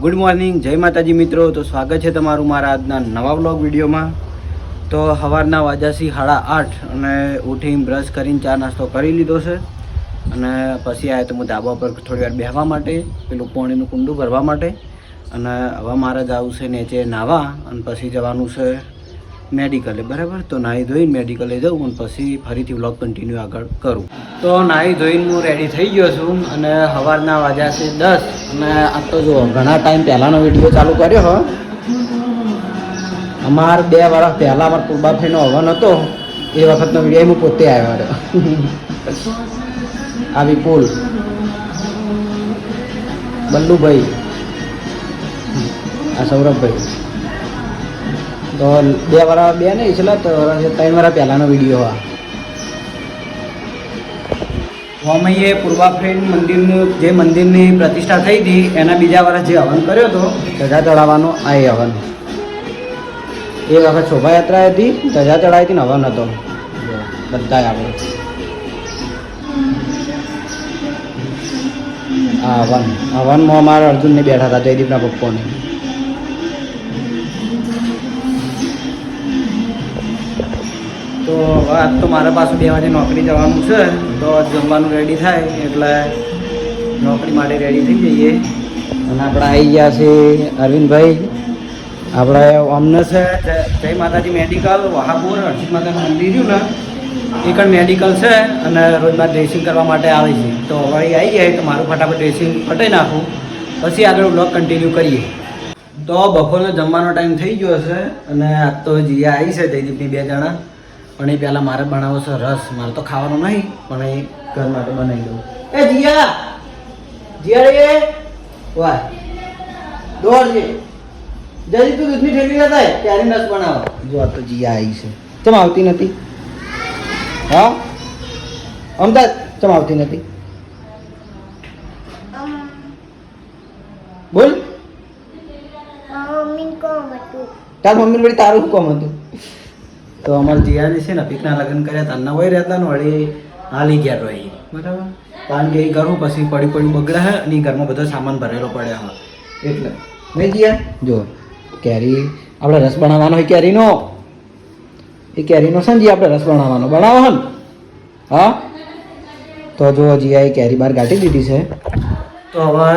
Good morning, જય માતાજી મિત્રો. તો સ્વાગત છે તમારું મારા આજના નવા બ્લોગ વિડીયોમાં. તો સવારના વાગ્યાથી 8:30 અને ઉઠીને બ્રશ કરીને ચા નાસ્તો કરી લીધો છે અને પછી આવ્યો તો હું ધાબા પર થોડી વાર બેસવા માટે, પેલું પાણીનું કુંડું ભરવા માટે. અને હવે મારે જવું છે નીચે નાહવા અને પછી જવાનું છે મેડિકલે. બરાબર, તો નાહી ધોઈને મેડિકલે જાઉં અને પછી ફરીથી વ્લોગ કન્ટિન્યુ આગળ કરું. તો નાહી ધોઈને હું રેડી થઈ ગયો છું અને સવારના વાગ્યા છે 10 અને આ તો જો ઘણા ટાઈમ પહેલાંનો વિડીયો ચાલુ કર્યો હો. અમાર 2 વર્ષ પહેલાં અમારા પૂર્બાફીનો હવન હતો, એ વખતનો વિડીયો હું પોતે આવ્યો હતો. આ વિપુલ, બલ્લુભાઈ, આ સૌરભભાઈ. તો 2 વર્ષ નહીં છેલ્લા તો 3 વર્ષ પહેલાંનો વિડીયો આ. અમે પૂર્વાફ્રેન્ડ મંદિરનું જે મંદિરની પ્રતિષ્ઠા થઈ હતી એના બીજા વર્ષ જે હવન કર્યો હતો ધજા ચડાવવાનો, આ એ હવન. એ વખત શોભાયાત્રા હતી, ધજા ચડાવી હતી ને હવન હતો. બધા આપણે આ હવનમાં અમારા અર્જુનને બેઠા હતા, જયદીપના પપ્પાને. તો આજ તો મારા પાસે 2 વાગે નોકરી જવાનું છે, તો જમવાનું રેડી થાય એટલે નોકરી માટે રેડી થઈ જઈએ. અને આપણે આવી ગયા છે અરવિંદભાઈ, આપણે અમને છે જય માતાજી મેડિકલ વહાપુર હર્ષિત માતાનું મંદિર રહ્યું ને એ પણ મેડિકલ છે અને રોજ મારે ડ્રેસિંગ કરવા માટે આવે છે. તો હવે આવી જાય તો મારું ફટાફટ ડ્રેસિંગ પટાઈ નાખું, પછી આગળ બ્લોગ કન્ટિન્યુ કરીએ. તો બપોરનો જમવાનો ટાઈમ થઈ ગયો છે અને આજ તો જીયા આવી છે જયદીપની 2 જણા. પણ એ પહેલાં મારે બનાવો છે રસ. મારે તો ખાવાનો નહીં પણ એ ઘર માટે બનાવી દઉં. એ જીયા રે વાહ દોડ છે જલ્દી, તું દૂધની ઠેલી લેતા ત્યારે રસ બનાવો. જો આ તો જીયા આવી છે. ચમ આવતી નથી? હા અમદાવાદ ચમ આવતી નથી? બોલ. તાર મમ્મી વળી તારું કોમ હતું? તો અમારે જીયાની છે ને પીકના લગ્ન કર્યા હતા, નવાઈ રહેતા ને વળી હાલી ગયા તો એ. બરાબર, કારણ કે એ ઘરું પછી પડી બગડે છે અને એ ઘરમાં બધો સામાન ભરેલો પડે હા એટલે નહીં જીયા. જો કેરી આપણે રસ બનાવવાનો હોય કેરીનો, એ કેરીનો છે ને જી આપણે રસ બનાવવાનો બનાવો હે ને. હા તો જો જીયા એ કેરી બહાર કાઢી દીધી છે. તો હવે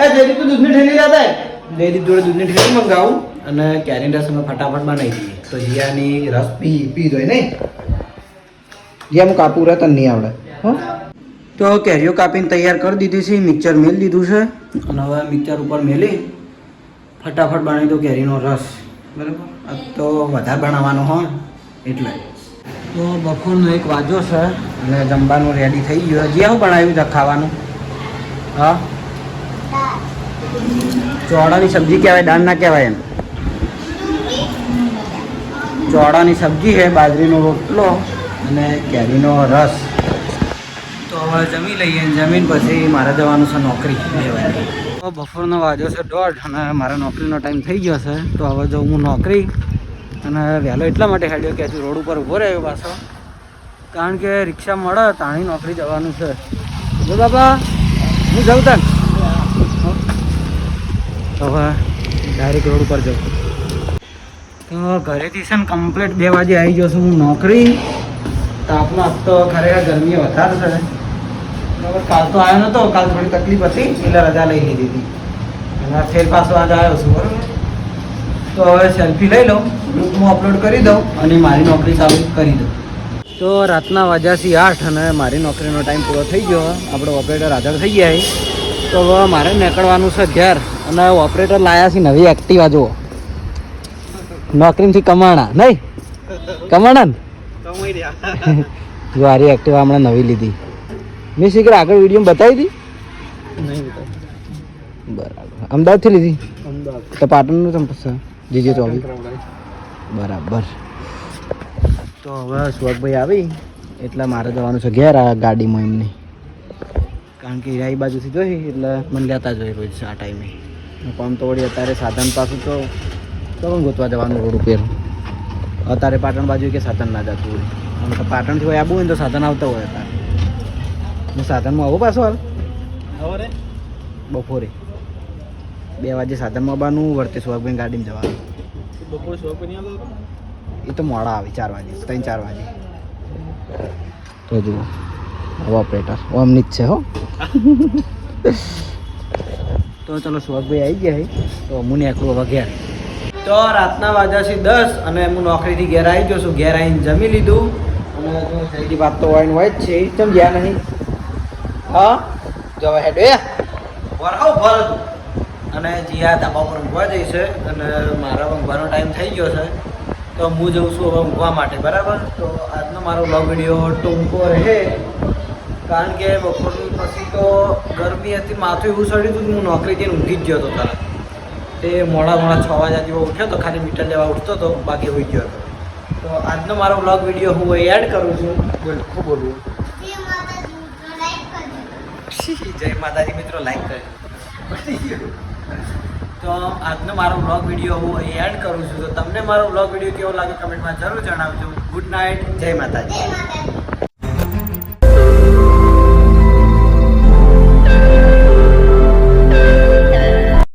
એ જયદીપ તું દૂધની ઠેલી લેતા જયદીપ જોડે દૂધની ઠેલી મંગાવું અને કેરી રસ અમે ફટાફટ બનાવી દઈએ. તો જીયાની રસ પી દોય નહીં. જીયા હું કાપું રહે તને નહીં આવડે હો. તો કેરીઓ કાપીને તૈયાર કરી દીધી છે, મિક્સર મેળ દીધું છે અને હવે મિક્સર ઉપર મેલી ફટાફટ બનાવી દો કેરીનો રસ. બરાબર, તો વધારે બનાવવાનો હોય એટલે. તો બપોરનો 1 વાગ્યો છે અને જમવાનું રેડી થઈ ગયું. જીયા શું બનાવ્યું છે ખાવાનું? હા ચોળાની સબ્જી કહેવાય, દાળ ના કહેવાય એમ. ચોળાની સબ્જી છે, બાજરીનો રોટલો અને કેરીનો રસ. તો હવે જમી લઈએ, જમીન પછી મારે જવાનું છે નોકરી. તો બપોરનો વાગ્યો છે 1:30 અને મારા નોકરીનો ટાઈમ થઈ ગયો છે. તો હવે જાઉં હું નોકરી. અને વહેલો એટલા માટે હેડ્યો કે હજુ રોડ ઉપર ઊભો રહ્યો પાછો, કારણ કે રિક્ષા મળે તાણી નોકરી જવાનું છે. જો બાપા હું જાઉં તને હવે ડાયરેક્ટ રોડ ઉપર જાઉં. તો ઘરેથી છે ને કમ્પ્લીટ 2 વાગે આવી ગયો છું હું નોકરી. તાપનો આપ તો ખરેખર ગરમી વધારે છે. બરાબર, કાલ તો આવ્યો નહોતો, કાલ થોડી તકલીફ હતી એટલે રજા લઈ લીધી હતી અને ફેર પાછો આજ આવ્યો છું. બરાબર, તો હવે સેલ્ફી લઈ લઉં, ગ્રુપમાં અપલોડ કરી દઉં અને મારી નોકરી ચાલુ કરી દઉં. તો રાતના વાગ્યાથી 8 અને મારી નોકરીનો ટાઈમ પૂરો થઈ ગયો. આપણો ઓપરેટર હાજર થઈ ગયા. તો હવે મારે નીકળવાનું છે ઘેર અને ઓપરેટર લાયા છે નવી એક્ટિવા. જુઓ, નોકરીથી કમાણા નહીં, કમાણા ને જો આરી એક્ટિવા હમણાં નવી લીધી. મેં શીખર આગળ વિડીયો બતાવી હતી. બરાબર, અમદાવાદથી લીધી? તો પાટણનું ચંપસ જીજે 24. બરાબર. તો હવે સુવકભાઈ આવી એટલે મારે જવાનું છે ઘેર આ ગાડીમાં એમની, કારણ કે એ બાજુથી જોઈ એટલે મને લેતા જોઈએ રોજ આ ટાઈમે. પણ તો વળી અત્યારે સાધન પાછું તો પણ ગોતવા જવાનું રોડ ઉપર. અત્યારે પાટણ બાજુ કે સાધન ના જતું હોય, અને તો પાટણથી હોય આવવું હોય તો સાધન આવતા હોય. અત્યારે હું સાધનમાં આવું પાછો હાલ બપોરે 2 વાગે સાધનમાં આવવાનું, વર્તે સુહાગભાઈ ગાડીમાં જવાનું. બપોરે શોપ નહીં આવતો. એ તો મોડા આવે 4 વાગે, 3-4 વાગે. તો જુઓ હવે ઓપરેટર ઓમની જ છે હો. તો ચલો સુહાગભાઈ આવી ગયા છે, તો હું નીકળું હવે ઘેર. તો રાતના વાગ્યા છે 10 અને હું નોકરીથી ઘેર આવી ગયો છું. ઘેર આવીને જમી લીધું અને જો સહીની વાત તો હોય જ છે. ચમ ગયા નહીં? હા જો હવે હેડ વરહાવ ભર હતું અને જીયા ધાબા પર ઊંઘવા જઈશે અને મારા ઊંઘવાનો ટાઈમ થઈ ગયો છે. તો હું જઉં છું હવે ઊંઘવા માટે. બરાબર, તો આજનો મારો બ્લોગ વિડીયો ટૂંકો રહે, કારણ કે બપોરની પછી તો ગરમી હતી, માથું એવું સડ્યું હતું કે હું નોકરી જઈને ઊંઘી જ ગયો હતો. તરત તે મોડા 6 વાગ્યા જેવો ઉઠ્યો તો, ખાલી મીટર લેવા ઉઠતો હતો, બાકી હોઈ ગયો હતો. તો આજનો મારો બ્લોગ વિડીયો હું એડ કરું છું. ખૂબ બોલું જય માતાજી મિત્રો, લાઈક કરજો. તો આજનો મારો બ્લોગ વિડીયો હું એડ કરું છું. તો તમને મારો બ્લોગ વિડીયો કેવો લાગે કમેન્ટમાં જરૂર જણાવજો. ગુડ નાઇટ, જય માતાજી.